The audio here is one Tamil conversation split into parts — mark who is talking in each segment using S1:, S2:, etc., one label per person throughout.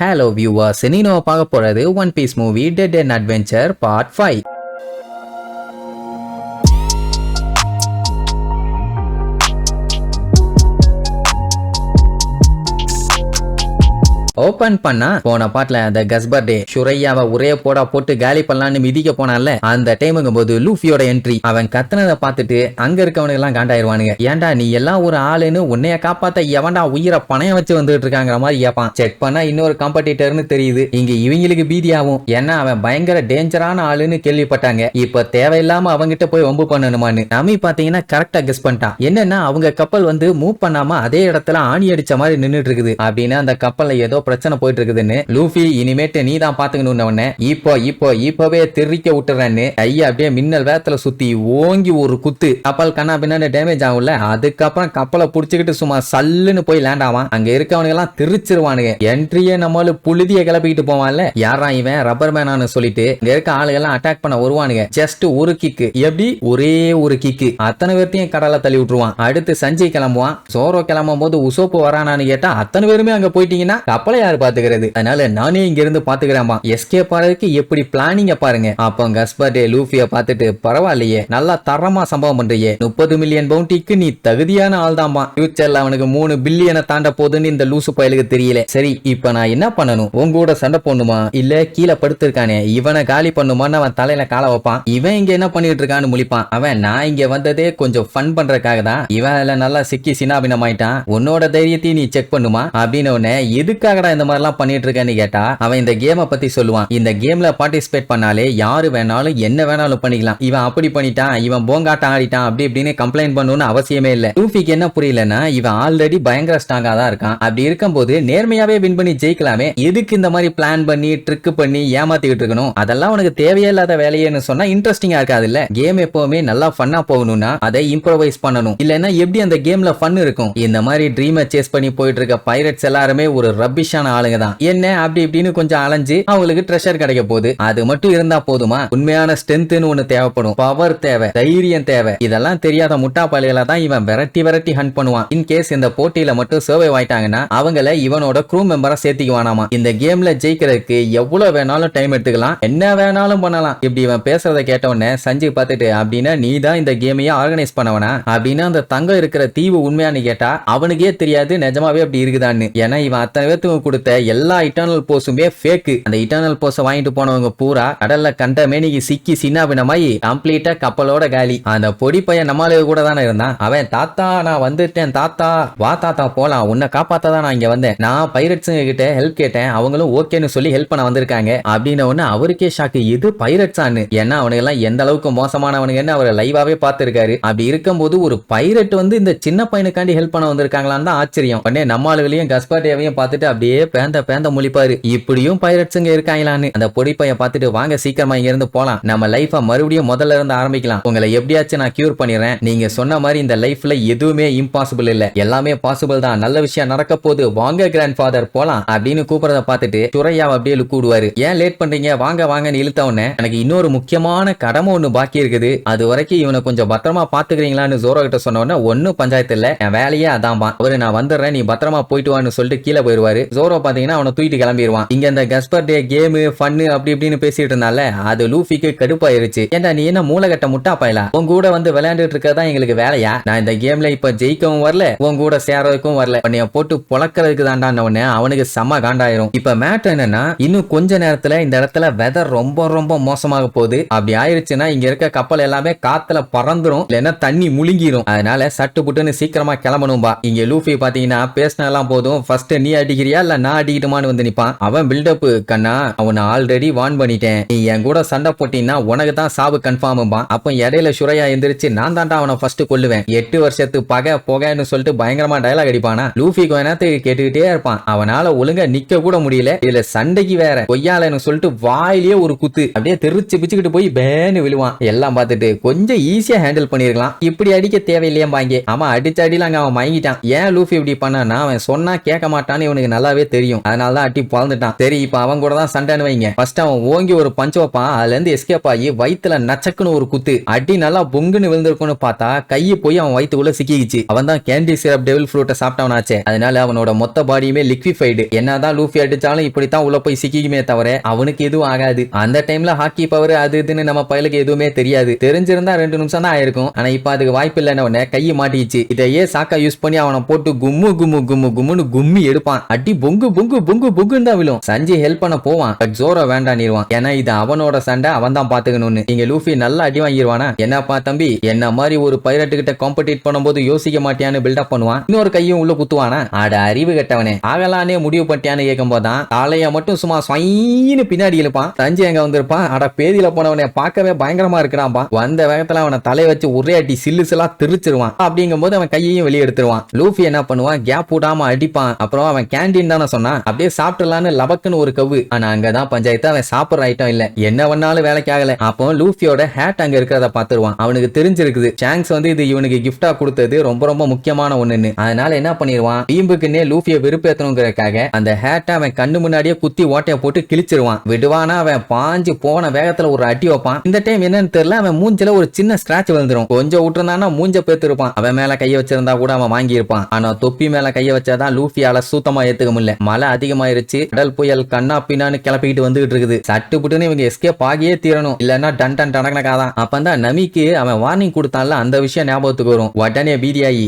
S1: Hello viewers, இன்னைக்கு நம்ம பார்க்க போறது One Piece movie dead and adventure part 5. Open பண்ணா போன பாட்டுல அந்த கஸ்பர்டே ஷுரையாவை ஒரே போட்டு காலி பண்ணலான்னு மிதிக்க போனால அந்த டைமுங்கும் போது லூஃபியோட என்ட்ரி. அவன் கத்துனதை பார்த்துட்டு அங்க இருக்கவனுக்கு எல்லாம் காண்டாயிருவானுங்க. ஏன்டா நீ எல்லாம் ஒரு ஆளுன்னு உன்னைய காப்பாத்த எவன்டா உயிரை பணையம் வச்சு வந்துட்டு இருக்காங்கிற மாதிரி ஏப்பான். செக் பண்ணா இன்னொரு காம்படிட்டர்னு தெரியுது. இங்க இவங்களுக்கு பீதியாகும். ஏன்னா அவன் பயங்கர டேஞ்சரான ஆளுன்னு கேள்விப்பட்டாங்க. இப்ப தேவையில்லாம அவங்கிட்ட போய் வம்பு பண்ணணுமான்னு நம்பி பாத்தீங்கன்னா கரெக்டா கெஸ் பண்ணிட்டான். என்னன்னா அவங்க கப்பல் வந்து மூவ் பண்ணாம அதே இடத்துல ஆணி அடிச்ச மாதிரி நின்னுட்டு இருக்குது. அப்படின்னு அந்த கப்பல்ல ஏதோ பிரச்சனை போயிட்டு இருக்குதுன்னு லூஃபி இனிமேட்டு நீ தான் பாத்துக்கணும்னு இப்பவே தெரிவிக்க விட்டுறேன்னு கைய அப்படியே மின்னல் வேகத்துல சுத்தி ஓங்கி ஒரு குத்து கப்பல் கண்ணா பின்னாடி டேமேஜ் ஆகும்ல. அதுக்கப்புறம் கப்பலை புடிச்சுக்கிட்டு சும்மா சல்லுன்னு போய் லேண்ட் ஆவான். அங்க இருக்கவனுங்க எல்லாம் திருச்சிருவானுங்க. என்ட்ரியே நம்மளு புழுதிய கிளப்பிக்கிட்டு போவான்ல. யாரா இவன் ரப்பர் மேனான்னு சொல்லிட்டு இங்க இருக்க ஆளுகெல்லாம் அட்டாக் பண்ண வருவானுங்க. ஜஸ்ட் ஒரு கிக்கு, எப்படி ஒரே ஒரு கிக்கு அத்தனை பேர்த்தையும் கடலை தள்ளி விட்டுருவான். அடுத்து சஞ்சய் கிளம்புவான். சோரோ கிளம்பும் போது உசோப்பு வரானான்னு கேட்டா அத்தனை பேருமே அங்க போயிட்டீங்கன்னா கப்பலை யாரு பாத்துக்கிறது, அதனால நானே இங்க இருந்து பாத்துக்கிறேன். எஸ்கேப் ஆறதுக்கு எப்படி பிளானிங்க பாருங்க. அப்போ கஸ்பர்டே லூஃபிய பார்த்துட்டு பரவாயில்லையே நல்லா தரமா சம்பவம் பண்றியே, 30 மில்லியன் பவுண்டிக்கு நீ தகுதியான ஆள் தான்பா. ஃபியூச்சர்ல அவனுக்கு 3 பில்லியனை தாண்ட போதுன்னு இந்த லூசு பயலுக்கு தெரியல. சரி இப்ப நான் என்ன பண்ணணும், உங்க கூட சண்டை போடணுமா இல்ல கீழே படுத்திருக்கானே இவனை காலி பண்ணுமான்னு அவன் தலையில கால வைப்பான். இவன் இங்க என்ன பண்ணிட்டு இருக்கான்னு முழிப்பான். அவன் நான் இங்க வந்ததே கொஞ்சம் ஃபன் பண்றதுக்காக தான். இவன் நல்லா சிக்கி சின்னாபினமாயிட்டான். உன்னோட தைரியத்தையும் நீ செக் பண்ணுமா அப்படின்னு எதுக்காகடா இந்த மாதிரிலாம் பண்ணிட்டு இருக்கேன்னு கேட்டா அவன் இந்த கேமை பத்தி சொல்லுவான். இந்த கேம்ல பார்ட்டிசிபேட் பண்ணாலே யாரு வேணாலும் என்ன வேணாலும் பண்ணிக்கலாம். இவன் அப்படி பண்ணிட்டான், இவன் போங்காட்டம் ஆடிட்டான் அப்படி இப்படின்னு கம்ப்ளைண்ட் பண்ணணும்னு அவசியமே இல்ல. லூஃபிக்கு என்ன புரியலன்னா இவன் ஆல்ரெடி பயங்கர ஸ்ட்ராங்கா தான் இருக்கான். அப்படி இருக்கும்போது நேர்மையாவே வின் பண்ணி ஜெயிக்கலாமே. எதுக்கு இந்த மாதிரி பிளான் பண்ணி ட்ரிக் பண்ணி ஏமாத்திக்கிட்டு இருக்கணும்? அதெல்லாம் உனக்கு தேவையில்லாத வேலையேன்னு சொன்னா இன்ட்ரெஸ்டிங்கா இருக்காது இல்ல. கேம் எப்பவுமே நல்லா ஃபன்னா போகணும்னா அதை இம்ப்ரோவைஸ் பண்ணணும். இல்லன்னா எப்படி அந்த கேம்ல ஃபன் இருக்கும்? இந்த மாதிரி ட்ரீமை சேஸ் பண்ணி போயிட்டு இருக்க பைரட்ஸ் எல்லாருமே ஒரு ரப்பிஷான ஆளுங்க தான். என்ன அப்படி இப்படின்னு கொஞ்சம் அலைஞ்சு அவங்களுக்கு ட்ரெஷர் கிடைக்க போகுது. அது மட்டும் இருந்தா போதுமா? உண்மையான ஸ்ட்ரென்த்னு ஒண்ணு தேவைப்படும். பவர் தேவை, தைரியம் தேவை. இதெல்லாம் தெரியாத முட்டா பாலிகள தான் இவன் விரட்டி ஹண்ட் பண்ணுவான். இன் கேஸ் இந்த போட்டியில மட்டும் சர்வை ஆயிட்டாங்கன்னா அவங்கள இவனோட க்ரூ மெம்பரா சேர்த்திக்குவானாமா. இந்த கேம்ல ஜெயிக்கிறதுக்கு எவ்வளவு வேணாலும் டைம் எடுத்துக்கலாம், என்ன வேணாலும் பண்ணலாம். இப்படி இவன் பேசுறத கேட்டவொடனே சஞ்சய் பார்த்துட்டு அப்படின்னா நீ தான் இந்த கேமையே ஆர்கனைஸ் பண்ணவனா அப்படின்னு அந்த தங்கம் இருக்கிற தீவு உண்மையானு கேட்டா அவனுக்கே தெரியாது நிஜமாவே அப்படி இருக்குதான்னு. ஏன்னா இவன் அத்தனை பேத்துக்கு கொடுத்த எல்லா இட்டர்னல் போஸுமே ஃபேக். அந்த இட்டர்னல் போஸ வாங்கிட்டு போனவங்க பூரா கடல்ல கண்ட மேனிக்கு சிக்கி சின்னாபினமாயி கம்ப்ளீட்டா கப்பலோட காலி. அந்த பொடி பையன் நம்மளுக்கு கூட தானே இருந்தான். அவன் தாத்தா நான் வந்துட்டேன், தாத்தா வா தாத்தா போலாம், உன்னை காப்பாத்தான் நான் இங்க வந்தேன். நான் பைரட்ஸுங்க கிட்ட ஹெல்ப் கேட்டேன், அவங்களும் ஓகேன்னு சொல்லி ஹெல்ப் பண்ண வந்திருக்காங்க அப்படின்னு ஒண்ணு அவருக்கே ஷாக்கு. இது பைரட்ஸான்னு. ஏன்னா அவனுக்கு எல்லாம் எந்த அளவுக்கு மோசமானவனுங்கன்னு அவர் லைவாவே பார்த்திருக்காரு. அப்படி இருக்கும்போது ஒரு பைரட் வந்து இந்த சின்ன பையனுக்காண்டி ஹெல்ப் பண்ண வந்திருக்காங்களான்னு தான் ஆச்சரியம். உடனே நம்மளுகளையும் கஸ்பாட்டியாவையும் பார்த்துட்டு அப்படியே பேந்த முழிப்பாரு. இப்படியும் பைரட்ஸுங்க இருக்காங்களான்னு. அந்த பொடி பையன் பார்த்துட்டு வாங்க சீக்கிரமா இங்க இருந்து போலாம், நம்ம லைஃப மறுபடியும் முதல்ல இருந்து ஆரம்பிக்கலாம், உங்களை எப்படியாச்சும் நான் கியூர் பண்ணிடுறேன். நீங்க சொன்ன மாதிரி இந்த லைஃப்ல எதுவுமே இம்பாசிபிள் இல்ல, எல்லாமே பாசிபிள் தான், நல்ல விஷயம் நடக்க போது வாங்க கிராண்ட் ஃபாதர் போலாம் அப்படின்னு கூப்பிடுறத பார்த்துட்டு சுரையா அப்படியே லுக்கு விடுவாரு. ஏன் லேட் பண்றீங்க வாங்க வாங்கன்னு இழுத்த உடனே எனக்கு இன்னொரு முக்கியமான கடமை ஒண்ணு பாக்கி இருக்குது, அது வரைக்கும் இவனை கொஞ்சம் பத்திரமா பாத்துக்கிறீங்களான்னு ஜோரோ கிட்ட சொன்ன உடனே ஒன்னும் பஞ்சாயத்து இல்ல, என் வேலையே அதான்பா. அவரு நான் வந்துடுறேன் நீ பத்திரமா போயிட்டு வான்னு சொல்லிட்டு கீழே போயிருவாரு. ஜோரோ பாத்தீங்கன்னா அவனை தூக்கிட்டு கிளம்பிடுவான். இங்க இந்த கஸ்பர்டே கேமு ஃபன்னு அப்படி இப்படின்னு பேசிட்டு இருந்தால அது லூஃபிக்கு கடுப்பாயிருச்சு. ஏன்டா நீ என்ன மூலகட்ட முட்டா பாயலா, உங்க கூட வந்து விளையாண்டுட்டு இருக்கதா எங்களுக்கு வேலையா? நான் இந்த கேம்ல இப்ப ஜெயிக்கவும் வரல, உங்க கூட சேரதுக்கும் வரல, உன்னைய போட்டு பொழக்கிறதுக்கு தாண்டான உடனே அவனுக்கு செம்ம காண்டாயிரும். இப்ப மேட்டர் என்னன்னா இன்னும் கொஞ்ச நேரத்துல இந்த இடத்துல வெதர் ரொம்ப ரொம்ப மோசமாக போகுது. அப்படி ஆயிருச்சுன்னா இங்க இருக்க கப்பல் எல்லாமே காத்துல பறந்துரும், இல்லைன்னா தண்ணி முழுங்கிரும். அதனால சட்டு புட்டுன்னு சீக்கிரமா கிளம்பணும்பா. இங்க லூஃபி பாத்தீங்கன்னா பேசினெல்லாம் போதும், ஃபர்ஸ்ட் நீ அடிக்கிறியா இல்ல நான் அடிக்கிட்டுமான்னு வந்து நிப்பான். அவன் பில்டப் கண்ணா அவனை ஆல்ரெடி வார்ன் பண்ணிட்டேன், நீ என் கூட சண்டை போட்டீங்கன்னா உனக்கு தான் சாவு கன்ஃபார்ம்பா. அப்ப இடையில சுரையா எந்திரிச்சு நான் தாண்டா அவனை ஃபர்ஸ்ட் கொல்லுவேன், 8 வருஷத்து பகை புகைன்னு சொல்லிட்டு பயங்கரமா டயலாக் அடிப்பானா. லூஃபி கொஞ்ச நேரத்துக்கு கேட்டுக்கிட்டே இருப்பான். அவனால ஒழுங்கா நிக்க கூட முடியல, இதுல சண்டைக்கு வேற கொய்யாலன்னு சொல்லிட்டு வாயிலேயே ஒரு குத்து அப்படியே தெரிச்சு பிச்சுக்கிட்டு போய் பேன்னு விழுவான். எல்லாம் பார்த்துட்டு கொஞ்சம் ஈஸியா ஹேண்டில் பண்ணிருக்கலாம், இப்படி அடிக்க தேவையில்லையா பாங்க. அவன் அடிச்ச அடியில அங்க அவன் மயங்கிட்டான். ஏன் லூஃபி இப்படி பண்ணான்னா அவன் சொன்னா கேட்க மாட்டான்னு இவனுக்கு நல்லாவே நல்லாவே தெரியும். அதனாலதான் அட்டி பறந்துட்டான். சரி இப்ப அவன் கூட தான் சண்டைன்னு வைங்க. ஃபர்ஸ்ட் அவன் ஓங்கி ஒரு பஞ்ச் வைப்பான். அதுல இருந்து எஸ்கேப் ஆகி வயித்துல நச்சக்குன்னு ஒரு குத்து அடி நல்லா பொங்குன்னு விழுந்திருக்கும்னு பார்த்தா கையை போய் அவன் வயிற்றுக்குள்ள சிக்கிச்சு. அவன் தான் கேண்டி சிரப் டெவில் ஃப்ரூட்டை சாப்பிட்டவனாச்சே. அதனால அவனோட மொத்த பாடியுமே லிக்விஃபைடு. என்னதான் லூஃபி அடிச்சாலும் இப்படித்தான் உள்ள போய் சிக்கிக்குமே தவிர அவனுக்கு எதுவும் ஆகாது. அந்த டைம்ல ஹாக்கி பவர் அது இதுன்னு நம்ம பயலுக்கு எதுவுமே தெரியாது. தெரிஞ்சிருந்தா 2 நிமிஷம் தான் ஆயிருக்கும். ஆனா இப்ப அதுக்கு வாய்ப்பு இல்லைன்னு கையை மாட்டிச்சு. இதையே சாக்கா யூஸ் பண்ணி அவனை போட்டு கும்மு கும்மு கும்மு கும்முன்னு கும்மி எடுப்பான். அடி பொங்கு பொங்கு பொங்கு பொங்குன்னு தான் விழும். சஞ்சய் ஹெல்ப் பண்ண போவான். பட் ஜோரோ வேண்டான்னிருவான். ஏன்னா இது அவனோட சண்டை, அவன் தான் பாத்துக்கணும்னு. இங்க லூஃபி நல்லா அடி வாங்கிடுவானா. என்னப்பா தம்பி, என்ன மாதிரி ஒரு பைரட்டு கிட்ட காம்படிட் பண்ணும்போது யோசிக்க மாட்டியான்னு பில்டப் பண்ணுவான். இன்னொரு கையும் உள்ள குத்துவானா. அட அறிவு கட்டவனே, ஆகலானே முடிவு பட்டியான்னு கேட்கும் போதான் தலைய மட்டும் சும்மா ஸ்வைன்னு பின்னாடி இழுப்பான். சஞ்சய் அங்க வந்திருப்பான். அட பேதியில போனவனை பார்க்கவே பயங்கரமா இருக்கிறான்பா. வந்த வேகத்துல அவனை தலைய வச்சு ஒரே அடி சில்லுசெல்லாம் திருச்சிருவான். அப்படிங்கும் போது அவன் கையையும் வெளியே எடுத்துருவான். லூஃபி என்ன பண்ணுவான், கேப் விடாம அடிப்பான். அப்புறம் அவன் கேண்டீன் தானே சொன்னான், அப்படியே சாப்பிட்டுலான்னு லபக்குன்னு ஒரு கவ்வு. ஆனா அங்கதான் பஞ்சாயத்து, அவன் சாப்பிடுற ஐட்டம் இல்ல. என்ன பண்ணாலும் வேலைக்கு ஆகல. அப்போ லூஃபியோட ஹேட் அங்க இருக்கிறத பாத்துருவான். அவனுக்கு தெரிஞ்சிருக்குது சாங்ஸ் வந்து இது இவனுக்கு கிஃப்டா கொடுத்தது ரொம்ப ரொம்ப முக்கியமான ஒண்ணுன்னு. அதனால என்ன பண்ணிடுவான், டீம்புக்குன்னே லூஃபியை வெறுப்பேற்றணுங்கிறதுக்காக அந்த ஹேட்டை அவன் கண்ணு முன்னாடியே குத்தி ஓட்டைய போட்டு கிழிச்சிருவான். விடுவானா அவன் பாஞ்சு போன வேகத்துல ஒரு அடி வைப்பான். இந்த டைம் என்னன்னு தெரியல, அவன் மூஞ்சில ஒரு சின்ன ஸ்கிராட்ச் வந்துடும். கொஞ்சம் விட்டுருந்தானா மூஞ்ச பேத்திருப்பான். அவன் மேல கைய வச்சிருந்தா கூட அவன் வாங்கியிருப்பான். ஆனா தொப்பி மேல கைய வச்சாதான் லூஃபியால சுத்தமா ஏத்துக்க முடியல. மழை அதிகமாயிருச்சு. கடல் புயல் கண்ணா பின்னான்னு கிளப்பிக்கிட்டு வந்துகிட்டு இருக்குது. சட்டு புட்டுன்னு இவங்க எஸ்கேப் ஆகியே தீரணும், இல்லன்னா டன் டன் டனக்கனக்காதான். அப்பதான் நமிக்கு அவன் வார்னிங் கொடுத்தான்ல, அந்த விஷயம் ஞாபகத்துக்கு வரும். உடனே பீதியாகி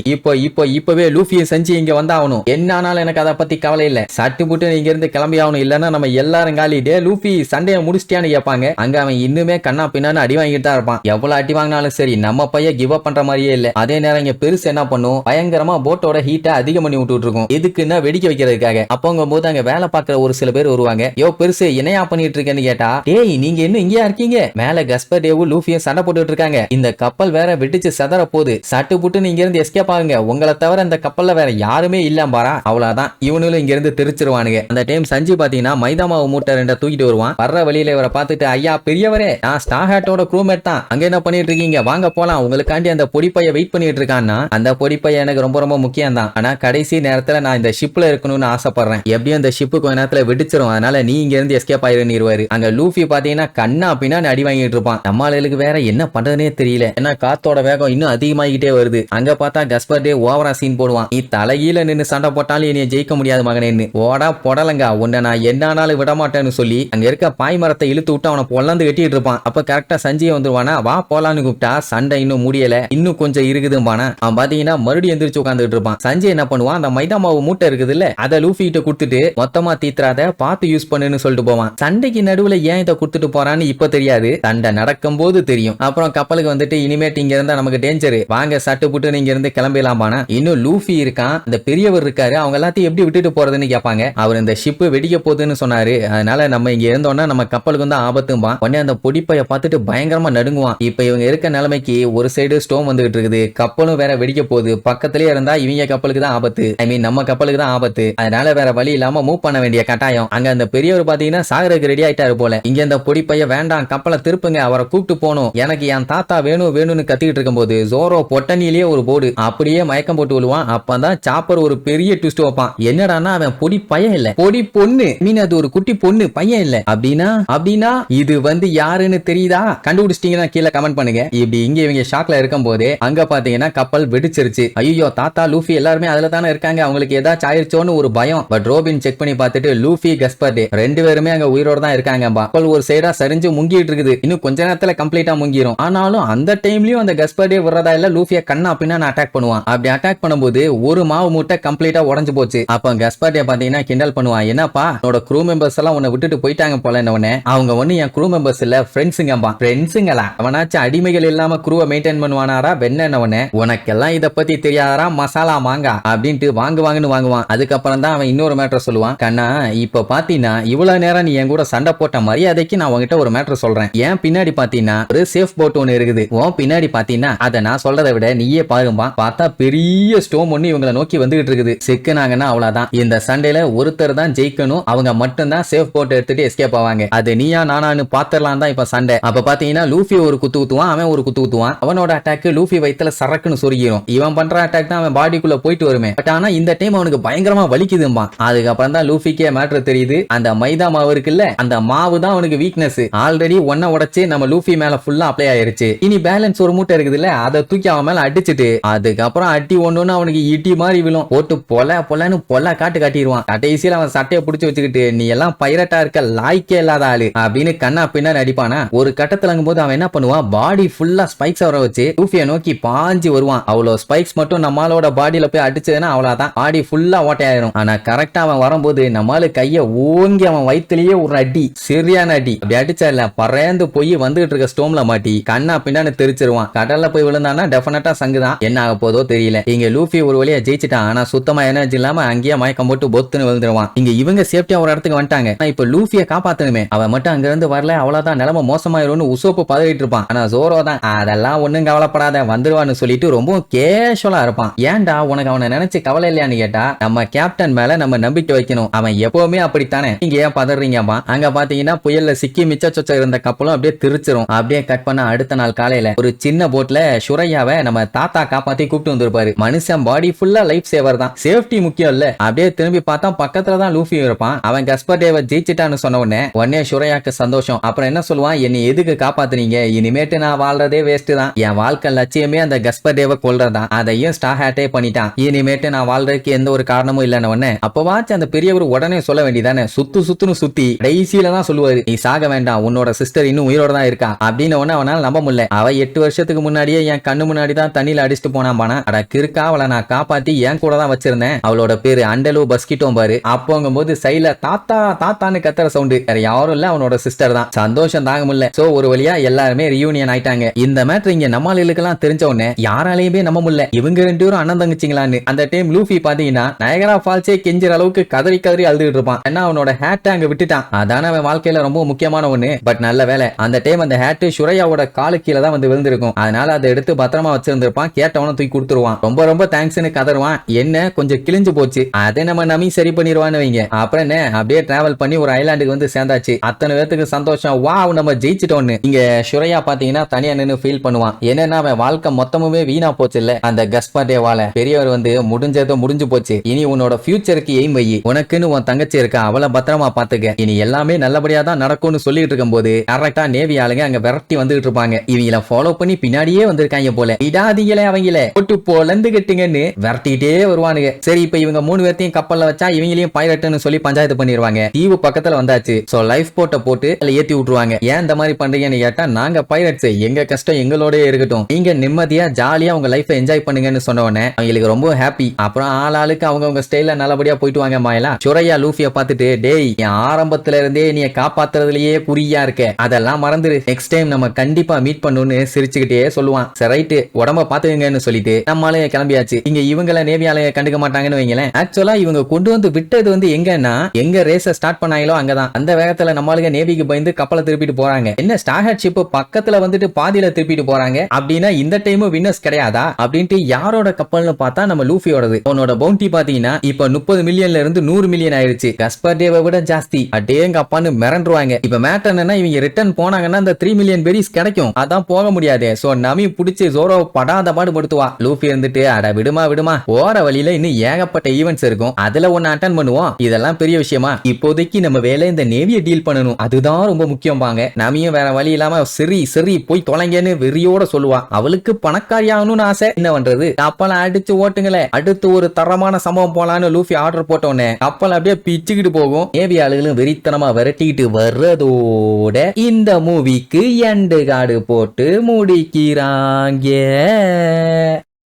S1: இப்பவே லூஃபியை செஞ்சு இங்க வந்தாகணும். என்ன ஆனாலும் எனக்கு அதை பத்தி கவலை இல்ல. சட்டு புட்டு இங்க இருந்து கிளம்பி ஆகணும், இல்லன்னா நம்ம எல்லாரும் காலி. டே லூஃபி சண்டையை முடிச்சிட்டியான்னு கேட்பாங்க. அங்க அவன் இன்னுமே கண்ணா பின்னான்னு அடி வாங்கிட்டு தான் இருப்பான். எவ்வளவு அடி வாங்கினாலும் சரி நம்ம பையன் கிவ் அப் பண்ற மாதிரியே இல்ல. அதே நேரம் இங்க பெருசு என்ன பண்ணும், பயங்கரமா போட்டோட ஹீட்டை அதிகம் பண்ணி விட்டுட்டு இருக்கும். எதுக்குன்னா வெடிக்க வைக்கிறதுக்காக. அப்போங்கும் போது அங்க வேலை பார்க்கிற ஒரு சில பேர் வருவாங்க. யோ பெருசு என்னையா பண்ணிட்டு இருக்கேன்னு கேட்டா, டேய் நீங்க இன்னும் இங்கேயா இருக்கீங்க, மேல கஸ்பர் டேவும் லூஃபியும் சண்டை போட்டுட்டு இருக்காங்க. இந்த கப்பல் வேற வெடிச்சு செதற போகுது. சட்டு புட்டு நீங்க இருந்து எஸ்கேப் ஆகுங்க. உங்களை தவிர இந்த கப்பல்ல வேற யாருமே இல்லம் பாரா. அவ்வளவுதான், இவனும் இங்க இருந்து தெரிச்சிருவானுங்க. அந்த டைம் சஞ்சு பாத்தீங்கன்னா மைதா மாவு மூட்டை 2 தூக்கிட்டு வருவான். வர்ற வழியில இவரை பார்த்துட்டு, ஐயா பெரியவரே, நான் ஸ்டார் ஹேட்டோட க்ரூமேட் தான். அங்க என்ன பண்ணிட்டு இருக்கீங்க, வாங்க போலாம், உங்களுக்காண்டி அந்த பொடிப்பைய வெயிட் பண்ணிட்டு இருக்கான்னா. அந்த பொடிப்பைய எனக்கு ரொம்ப ரொம்ப முக்கியம் தான். ஆனா கடைசி நேரத்துல நான் இந்த ஷிப்ல இருக்கணும்னு ஆசைப்படுறேன். எப்படியும் இந்த ஷிப்பு கொஞ்ச நேரத்துல வெடிச்சிரும். அதனால நீ இங்க இருந்து எஸ்கேப் ஆயிருவாரு. அங்க லூஃபி பாத்தீங்கன்னா கண்ணா பின்னான்னு அடி வாங்கிட்டு இருப்பான். நம்மளுக்கு வேற என்ன பண்றதுனே தெரியல. ஏன்னா காத்தோட வேகம் இன்னும் அதிகமாகிட்டே வருது. அங்க பார்த்தா கஸ்பர் டே ஓவரா சீன் போடுவான். நீ தலைகீழ நின்னு சண்டை போட்டாலும் என்னைய ஜெயிக்க முடியாது மகனேன்னு. ஓடா பொடலங்க, உன்னை நான் என்னானாலும் விட மாட்டேன்னு சொல்லி அங்க இருக்க பாய் மரத்தை இழுத்து விட்டு அவனை பொல்லந்து கட்டிட்டு இருப்பான். அப்ப கரெக்டா சஞ்சய் வந்துருவானா. வா போலான்னு கூப்பிட்டா சண்டை இன்னும் முடியல, இன்னும் கொஞ்சம் இருக்குதும்பானா. அவன் பாத்தீங்கன்னா மறுபடியும் எந்திரிச்சு உட்காந்துட்டு இருப்பான். சஞ்சய் என்ன பண்ணுவான், அந்த மைதா மாவு மூட்டை இருக்குது இல்ல, அதை லூஃபி கிட்ட கொடுத்துட்டு மொத்தமா தீத்துறாத, பார்த்து யூஸ் பண்ணுன்னு சொல்லிட்டு போவான். சண்டைக்கு நடுவுல ஏன் இதை கொடுத்துட்டு போறான்னு இப்ப தெரியாது, சண்டை நடக்கும் போது தெரியும். அப்புறம் கப்பலுக்கு வந்துட்டு இனிமேட்டு இங்க இருந்தா நமக்கு டேஞ்சர், வாங்க சட்டு புட்டு நீங்க இருந்து கிளம்பிடலாம்பானா. இன்னும் லூஃபி இருக்கான், அந்த பெரியவர் இருக்காரு, அவங்க எல்லாத்தையும் எப்படி விட்டுட்டு போறதுன்னு கேட்பாங்க. அவர் இந்த ஷிப்பு வெடிக்க போகுதுன்னு சொன்னாரு, அதனால நம்ம இங்க இருந்தோம்னா நம்ம கப்பலுக்கு வந்து ஆபத்தும்பான். உடனே அந்த பொடிப்பைய பார்த்துட்டு பயங்கரமா நடுங்குவான். இப்ப இவங்க இருக்க நிலைமைக்கு ஒரு சைடு ஸ்டோம் வந்துகிட்டு இருக்குது, கப்பலும் வேற வெடிக்க போகுது. பக்கத்திலேயே இருந்தா இவங்க கப்பலுக்கு தான் ஆபத்து, ஐ மீன் நம்ம கப்பலுக்கு தான் ஆபத்து. அதனால வேற வழி இல்லாம மூவ் பண்ண வேண்டிய கட்டாயம். அங்க அந்த பெரியவர் பாத்தீங்கன்னா சாகருக்கு ரெடி ஆயிட்டாரு போல. இங்க இந்த பொடிப்பைய வேண்டாம், கப்பலை திருப்புங்க, அவரை கூப்பிட்டு போகணும், எனக்கு என் தாத்தா வேணும் வேணும்னு கத்திக்கிட்டு இருக்கும் போது ஜோரோ பொட்டனிலேயே ஒரு போர்டு அப்படியே மயக்கம் போட்டு விழுவான். அப்பதான் சாப்பர் ஒரு பெரிய ட்விஸ்ட் வைப்பான். என்னடானா அவன் பொடி பையன் இல்ல, பொடி பொண்ணு. மீன் அது ஒரு குட்டி பொண்ணு, பையன் இல்ல. அப்படின்னா இது வந்து யாருன்னு தெரியுதா? கண்டுபிடிச்சிட்டீங்கன்னா கீழே கமெண்ட் பண்ணுங்க. இப்படி இங்க இவங்க ஷாக்ல இருக்கும் போதே அங்க பாத்தீங்கன்னா கப்பல் வெடிச்சிருச்சு. ஐயோ தாத்தா லூஃபி எல்லாருமே அதுல தானே இருக்காங்க, அவங்களுக்கு ஏதாச்சும் ஆயிருச்சோன்னு ஒரு பயம். பட் ரோபின் செக் பண்ணி பார்த்துட்டு லூஃபி கஸ்பர் டே 2 பேருமே அங்க உயிரோட தான் இருக்காங்க. கப்பல் ஒரு சைடா சரிஞ்சு முங்கிட்டு இருக்குது, இன்னும் கொஞ்ச நேரத்துல கம்ப்ளீட்டா முங்கிரும். ஆனாலும் அந்த டைம்லயும் அந்த கஸ்பர் டே விடுறதா இல்ல, லூஃபியை கண்ணா பின்னா அட்டாக் பண்ணுவான். அப்படி அட்டாக் பண்ணும்போது ஒரு மாவு மூட்டை கம்ப்ளீட்டா உடஞ்சு போச்சு. அப்ப கஸ்பர் டே பாத்தீங்கன்னா கிண்டல் பண்ணுவான். என்னப்பா என்னோட க்ரூ மெம்பர்ஸ் எல்லாம் உன்னை விட்டுட்டு போயிட்டாங்க போல. என்ன அவங்க ஒண்ணு என் க்ரூ மெம்பர்ஸ் இல்ல, ஃப்ரெண்ட்ஸுங்கப்பா. ஃப்ரெண்ட்ஸுங்களா? அவனாச்சும் அடிமைகள் இல்லாம க்ரூவை மெயின்டைன் பண்ணுவானாரா? வெண்ணவனே உனக்கெல்லாம் இத பத்தி தெரியாதரா மசாலா மாங்கா அப்படின்ட்டு வாங்குவாங்கன்னு வாங்குவான். அதுக்கப்புறம் தான் அவன் இன்னொரு மேட்டர் சொல்லுவான். கண்ணா இப்ப பாத்தீங்கன்னா இவ்வளவு நேரம் நீ என் கூட சண்டை போட்ட மரியாதைக்கு நான் உங்ககிட்ட ஒரு மேட்டர் சொல்றேன். ஏன் பின்னாடி பாத்தீங்கன்னா ஒரு சேஃப் போட் ஒன்னு இருக்குது, உன் பின்னாடி பாத்தீங்கன்னா அதை நான் சொல்றதை விட நீயே பாரும்பா. பார்த்தா பெரிய ஸ்டோம் ஒண்ணு இவங்களை நோக்கி வந்துகிட்டு இருக்குது. செக்குனாங்கன்னா அவ்வளவுதான், இந்த சண்டையில ஒருத்தர் தான் ஜெயிக்கணும், அவங்க மட்டும் தான் சேஃப் போட் எடுத்துட்டு எஸ்கேப் ஆவாங்க. அது நீயா நானான்னு பாத்திரலாம் தான் இப்ப சண்டை. அப்ப பாத்தீங்கன்னா லூஃபி ஒரு குத்து குத்துவான், அவன் ஒரு குத்து குத்துவான். அவனோட அட்டாக் லூஃபி வயித்துல சரக்குன்னு சொருகிரும். இவன் பண்ற அட்டாக் தான் அவன் பாடிக்குள்ள போயிட்டு வருமே. பட் ஆனா இந்த டைம் அவனுக்கு பயங்கரமா வலிக்குதும்பா. இருக்கும்பா. அதுக்கப்புறம் தான் லூஃபிக்கே மேட்ரு தெரியுது, அந்த மைதா மாவு இருக்குல்ல, அந்த மாவு தான் அவனுக்கு வீக்னஸ். ஆல்ரெடி ஒன்ன உடைச்சு நம்ம லூஃபி மேல ஃபுல்லா அப்ளை ஆயிருச்சு. இனி பேலன்ஸ் ஒரு மூட்டை இருக்குதுல்ல, அதை தூக்கி அவன் மேல அடிச்சுட்டு அதுக்கப்புறம் அடி ஒண்ணுன்னு அவனுக்கு இடி மாதிரி விழும். போட்டு பொலன்னு காட்டிடுவான். கடைசியில் அவன் சட்டையை பிடிச்சு வச்சுக்கிட்டு நீ எல்லாம் பைரட்டா இருக்க லாய்க்கே இல்லாத ஆளு அப்படின்னு கண்ணா பின்னாடி அடிப்பானா. ஒரு கட்டத்துல போது அவன் என்ன பண்ணுவான், பாடி ஃபுல்லா ஸ்பைக்ஸ் வர வச்சு லூஃபியை நோக்கி பாஞ்சு வருவான். அவ்வளவு ஸ்பைக்ஸ் மட்டும் நம்மளோட பாடியில போய் அடிச்சதுன்னா அவ்வளவுதான், பாடி ஃபுல்லா ஓட்டையாயிரும். ஆனா கரெக்டா அவன் வரும்போது நம்மளு கைய ஓங்கி அவன் வயிற்றுலயே ஒரு அடி, சரியான அடி. அப்படி அடிச்சல பறந்து போய் வந்துகிட்டு இருக்க ஸ்டோம்ல மாட்டி கண்ணா பின்னாடி தெரிச்சிருவான். கடல்ல போய் விழுந்தானா டெஃபினட்டா சங்குதான். என்ன ஆக போதோ தெரியல. இங்க லூஃபி ஒரு வழியா ஜெயிச்சிட்டான். ஆனா சுத்தமா எனர்ஜி இல்லாம அங்கேயே மயக்கம் போட்டு பொத்துன்னு விழுந்துருவான். இங்க இவங்க சேஃப்டியா ஒரு இடத்துக்கு வந்துட்டாங்க. இப்ப லூஃபியை காப்பாத்தணுமே, அவன் மட்டும் அங்க இருந்து வரல அவ்வளவுதான், நிலைமை மோசமாயிரும்னு உசோப்பு பதறிட்டு இருப்பான். ஆனா ஜோரோ தான் அதெல்லாம் ஒண்ணும் கவலைப்படாத வந்துருவான்னு சொல்லிட்டு ரொம்ப கேஷுவலா இருப்பான். ஏன்டா உனக்கு அவனை நினைச்சு கவலை இல்லையான்னு கேட்டா, நம்ம கேப்டன் மேல நம்ம நம்பிக்கை வைக்கணும், அவன் எப்பவுமே அப்படித்தானே. நீங்க ஏன் பதறீங்கப்பா? அங்க பாத்தீங்கன்னா புயல்ல சிக்கி மிச்ச சொச்ச இருந்த கப்பலும் அப்படியே திருச்சிரும். அப்படியே கட் பண்ண அடுத்த நாள் காலையில ஒரு சின்ன போட்ல சுரையாவை நம்ம தாத்தா காப்பாத்தி கூப்பிட்டு வந்திருப்பாரு. மனுஷன் பாடி ஃபுல்லா லைஃப் சேவர் தான், சேஃப்டி முக்கியம் இல்ல. அப்படியே திரும்பி பார்த்தா பக்கத்துல தான் லூஃபி இருப்பான். அவன் கஸ்பர் டேவை ஜெயிச்சிட்டான்னு சொன்ன உடனே சுரையாக்கு சந்தோஷம். அப்புறம் என்ன சொல்லுவான், என்னை எதுக்கு காப்பாத்துனீங்க, இனிமேட்டு நான் வாழ்றதே வேஸ்ட் தான், என் வாழ்க்கை லட்சியமே அந்த கஸ்பர் டேவை கொல்றதான், அதையும் ஸ்டார் ஹேட்டே பண்ணிட்டான், இனிமேட்டு நான் வாழ்றதுக்கு எந்த ஒரு காரணமும் இல்லன்னு உடனே அப்பவாச்சும் அந்த பெரியவர் உடனே சொல்ல வேண்டியதானே, சுத்துன்னு சுத்தி கடைசியில தான் சொல்லுவாரு, நீ சாக வேண்டாம், உன்னோட சிஸ்டர் இன்னும் உயிரோட தான் இருக்கா அப்படின்னு உடனே அவனால நம்ப முடியல. அவ 8 வருஷத்துக்கு முன்னாடியே என் கண்ணு முன்னாடி தான் தண்ணியில அடிச்சுட்டு போனாம்பானா. அட கிறுக்கா, அவளை நான் காப்பாத்தி என் கூட தான் வச்சிருந்தேன். அவளோட பேரு அண்டலு பஸ்கிட்டோம் பாரு. அப்போங்கும்போது சைல தாத்தா தாத்தான்னு கத்துற சவுண்டு, வேற யாரும் இல்ல, அவனோட சிஸ்டர் தான். சந்தோஷம் தாங்க முடியல. சோ ஒரு வழியா எல்லாருமே ரியூனியன் ஆயிட்டாங்க. இந்த மேட்டர் இங்க நம்மளுக்கெல்லாம் தெரிஞ்ச உடனே யாராலையுமே நம்ப முடியல, இவங்க 2 பேரும் அண்ணன் தங்கச்சிங்களான்னு. அந்த டைம் லூஃபி பாத்தீங்கன்னா நயகரா ஃபால்ஸே கெஞ்சிற அளவுக்கு கதறி அழுதுகிட்டு இருப்பான். ஏன்னா அவனோட ஹேட்டை அங்க விட்டுட்டான். அதான அவன் வாழ்க்கையில ரொம்ப முக்கியமான ஒண்ணு. பட் நல்ல வேலை, அந்த டைம் அந்த ஹேட்டு சுரையாவோட காலு கீழே தான் வந்து விழுந்திருக்கும். அதனால அதை எடுத்து பத்திரமா வச்சிருந்திருப்பான். கேட்டவன தூக்கி கொடுத்துருவான். ரொம்ப தேங்க்ஸ்னு கதருவான். என்ன கொஞ்சம் கிழிஞ்சு போச்சு, அதை நம்ம நமி சரி பண்ணிடுவான்னு வைங்க. அப்புறம் என்ன, அப்படியே டிராவல் பண்ணி ஒரு ஐலாண்டுக்கு வந்து சேர்ந்தாச்சு. அத்தனை பேருக்கு சந்தோஷம், வாவ் நம்ம ஜெயிச்சிட்டோன்னு. இங்க சுரையா பாத்தீங்கன்னா தனியா நின்னு ஃபீல் பண்ணுவான். என்னன்னா அவன் வாழ்க்கை மொத்தமுமே வீணா போச்சு இல்ல, அந்த கஸ்பர் டேவால. பெரியவர் வந்து முடிஞ்சதோ முடிஞ்சு போச்சு, இனி உன்னோட ஃபியூச்சருக்கு எய்ம் வை, உனக்குன்னு உன் தங்கச்சி இருக்கா, அவளை பத்திரமா பாத்துக்க, இனி எல்லாமே நல்லபடியா தான் நடக்கும்னு சொல்லிட்டு இருக்கும் போது கரெக்டா நேவி ஆளுங்க அங்க விரட்டி வந்துட்டு இருப்பாங்க. இவங்களை ஃபாலோ பண்ணி பின்னாடியே வந்திருக்காங்க போல. இடாதீங்களே அவங்கள போட்டு போலந்து கட்டுங்கன்னு விரட்டிட்டே வருவானுங்க. சரி, இப்ப இவங்க 3 பேர்த்தையும் கப்பல்ல வச்சா இவங்களையும் பைரட்னு சொல்லி பஞ்சாயத்து பண்ணிடுவாங்க. தீவு பக்கத்துல வந்தாச்சு. சோ லைஃப் போட்டை போட்டு அதுல ஏத்தி விட்டுருவாங்க. ஏன் இந்த மாதிரி பண்றீங்கன்னு கேட்டா, நாங்க பைரட்ஸ், எங்க கஷ்டம் எங்களோடய இருக்கட்டும், நீங்க நிம்மதியா ஜாலியா உங்க லைஃப் என்ஜாய் பண்ணுங்கன்னு சொன்ன உடனே அவங்களுக்கு ரொம்ப ஹாப்பி. அப்புறம் ஆளுக்கு அவங்க ஸ்டைல நல்லபடியா போயிட்டு வாங்க. மாயலா சுரையா லூஃபிய பார்த்துட்டு, டேய் என் ஆரம்பத்துல இருந்தே நீ காப்பாத்துறதுலயே குறியா இருக்க, அதெல்லாம் மறந்துரு, நெக்ஸ்ட் டைம் நம்ம கண்டிப்பா மீட் பண்ணுன்னு சிரிச்சுக்கிட்டே சொல்லுவான். சரி ரைட்டு, உடம்ப பாத்துக்கங்கன்னு சொல்லிட்டு நம்மளால கிளம்பியாச்சு. இங்க இவங்கள நேவியாலய கண்டுக்க மாட்டாங்கன்னு வைங்களேன். ஆக்சுவலா இவங்க கொண்டு வந்து விட்டது வந்து எங்கன்னா, எங்க ரேஸ ஸ்டார்ட் பண்ணாங்களோ அங்கதான். அந்த வேகத்துல நம்மளுக்கு நேவிக்கு பயந்து கப்பலை திருப்பிட்டு போறாங்க. என்ன ஸ்டார்ஹெட் ஷிப் பக்கத்துல வந்துட்டு பாதியில திருப்பிட்டு போறாங்க அப்படின்னா இந்த டைம் வின்னர்ஸ் கிடையாதா அப்படின்ட்டு யாரோட கப்பல்னு பார்த்தா நம்ம லூஃபியோடது. அவனோட பவுண்டி பாத்தீங்கன்னா இப்ப 30 மில்லியன்ல இருந்து 100 மில்லியன் ஆயிருச்சு. கஸ்பர் டேவை விட ஜாஸ்தி. அடேங்க அப்பான்னு மிரண்டுருவாங்க. இப்ப மேட்டர் என்னன்னா, இவங்க ரிட்டர்ன் போனாங்கன்னா அந்த 3 மில்லியன் பெரிஸ் கிடைக்கும். அதான் போக முடியாது. சோ நமி புடிச்சு ஜோரோ படாத பாடு படுத்துவா. லூஃபி இருந்துட்டு, அட விடுமா போற வழியில இன்னும் ஏகப்பட்ட ஈவென்ட்ஸ் இருக்கும், அதுல ஒன்னு அட்டன் பண்ணுவோம், இதெல்லாம் பெரிய விஷயமா, இப்போதைக்கு நம்ம வேலை இந்த நேவியை டீல் பண்ணணும், அதுதான் ரொம்ப முக்கியம் பாங்க. நமியும் வேற வழி இல்லாம சரி போய் தொலைங்கன்னு வெறியோட சொல்லுவா. அவளுக்கு பணக்காரியாகணும்னு ஆசை, என்ன பண்றது, கப்பலை அடிச்சு ஓட்டுங்களே, அடுத்து ஒரு தரமான சம்பவம் போலான்னு லூஃபி ஆர்டர் போட்டோன்னே கப்பல் அப்படியே பிச்சுக்கிட்டு போகும். நேவி ஆளுகளும் வெறித்தனமா விரட்டிக்கிட்டு வர்றதோட இந்த மூவிக்கு எண்டு கார்டு போட்டு முடிக்கிறாங்க.